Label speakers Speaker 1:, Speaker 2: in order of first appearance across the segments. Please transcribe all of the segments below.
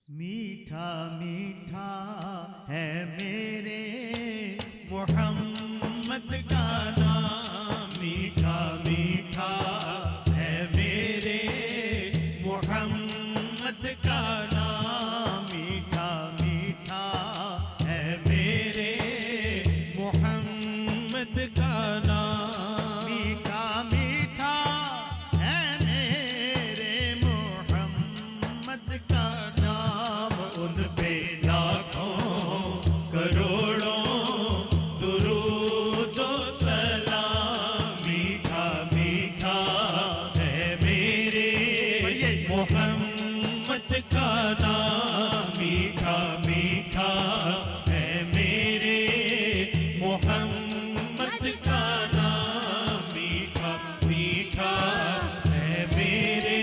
Speaker 1: मीठा मीठा है मेरे मोहम्मद का नाम, मीठा मीठा है मेरे मोहम्मद का नाम, मीठा मीठा है मेरे मोहम्मद का नाम, मीठा मीठा है मेरे मोहम्मद का नाम। उन पे लाखों करोड़ों दुरूद व सलाम, मीठा मीठा है मेरे मोहम्मद का नाम, मीठा मीठा है मेरे मोहम्मद का नाम, मीठा मीठा है मेरे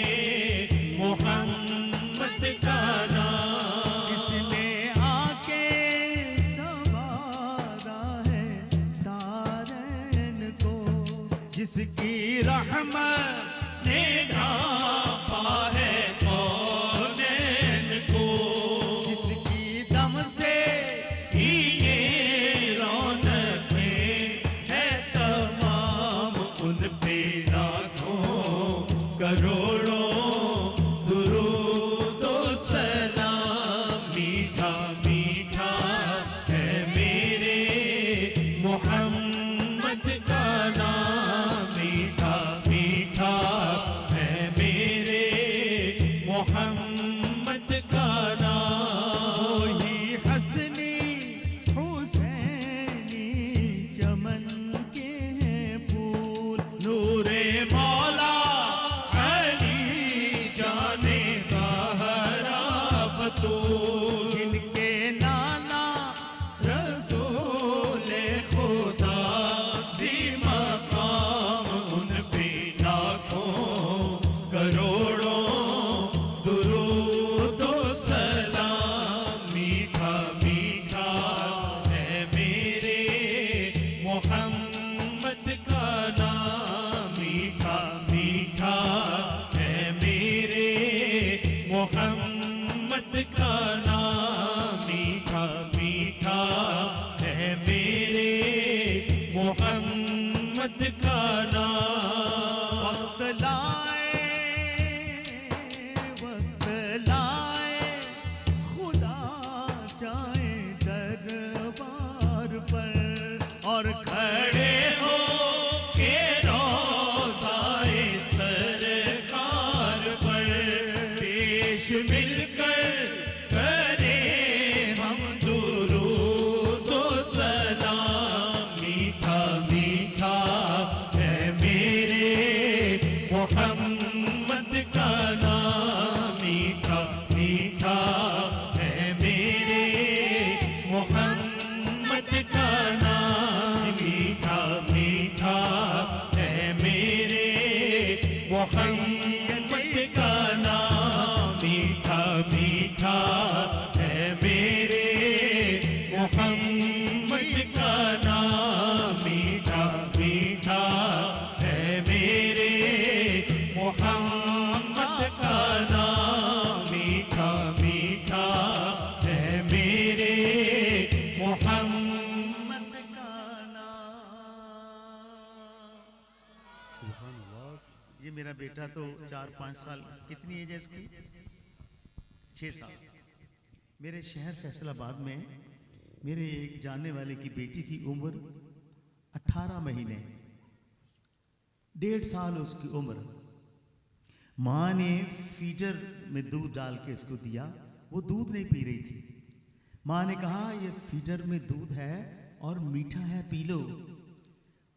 Speaker 1: मोहम्मद का नाम। जिसने आके संवारा है दारैन को, जिसकी रहमत ने ढांपा है कौनैन को, जिसकी दम से ही ये रौनकें है तमाम। उन पे लाखों करोड़ों दुरूद व सलाम, मीठा मीठा है मेरे मोहम्मद का नाम, मीठा मीठा है मेरे मोहम्मद का नाम। वही हसनी हुसैनी चमन के हैं फूल, नूरे मौला अली जाने ज़हरा बतूल, जिनके नाना रसूल खुदा सी मकाम। उन पे लाखों करोड़ों दुरूद व सलाम, मीठा मीठा है मेरे मोहम्मद का नाम, मीठा मीठा है मेरे मोहम्मद का नाम, मीठा मीठा है मेरे मोहम्मद का नाम। वक्त लाए खुदा जाए दरबार पर, और खड़े हो के रोज़ाए सरकार पर, पेश मिलकर करे हम दुरूद व सलाम, मीठा मीठा है मेरे मोहम्मद का नाम, मीठा मीठा है मेरे मोहम्मद का नाम, मीठा मीठा है मेरे मोहम्मद का नाम, मीठा मीठा है मेरे मोहम्मद का नाम, मीठा मीठा है मेरे मोहम्मद का नाम, मीठा मीठा है मेरे मोहम्मद का नाम। सुभान अल्लाह। ये मेरा बेटा तो 4-5 साल, कितनी एज है इसकी? 6 साल। मेरे शहर फैसलाबाद में मेरे एक जानने वाले की बेटी की उम्र 18 महीने, 1.5 साल उसकी उम्र। माँ ने फीडर में दूध डाल के इसको दिया, वो दूध नहीं पी रही थी। माँ ने कहा ये फीडर में दूध है और मीठा है, पी लो।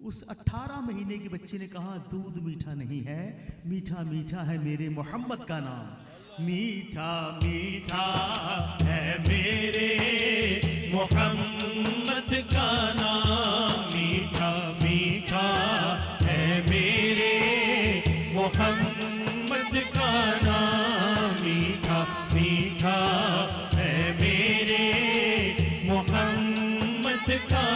Speaker 1: उस 18 महीने के बच्चे ने कहा दूध मीठा नहीं है, मीठा मीठा है मेरे मोहम्मद का नाम, मीठा मीठा है मेरे मोहम्मद का नाम, मीठा मीठा है मेरे मोहम्मद का नाम, मीठा मीठा है मेरे मोहम्मद का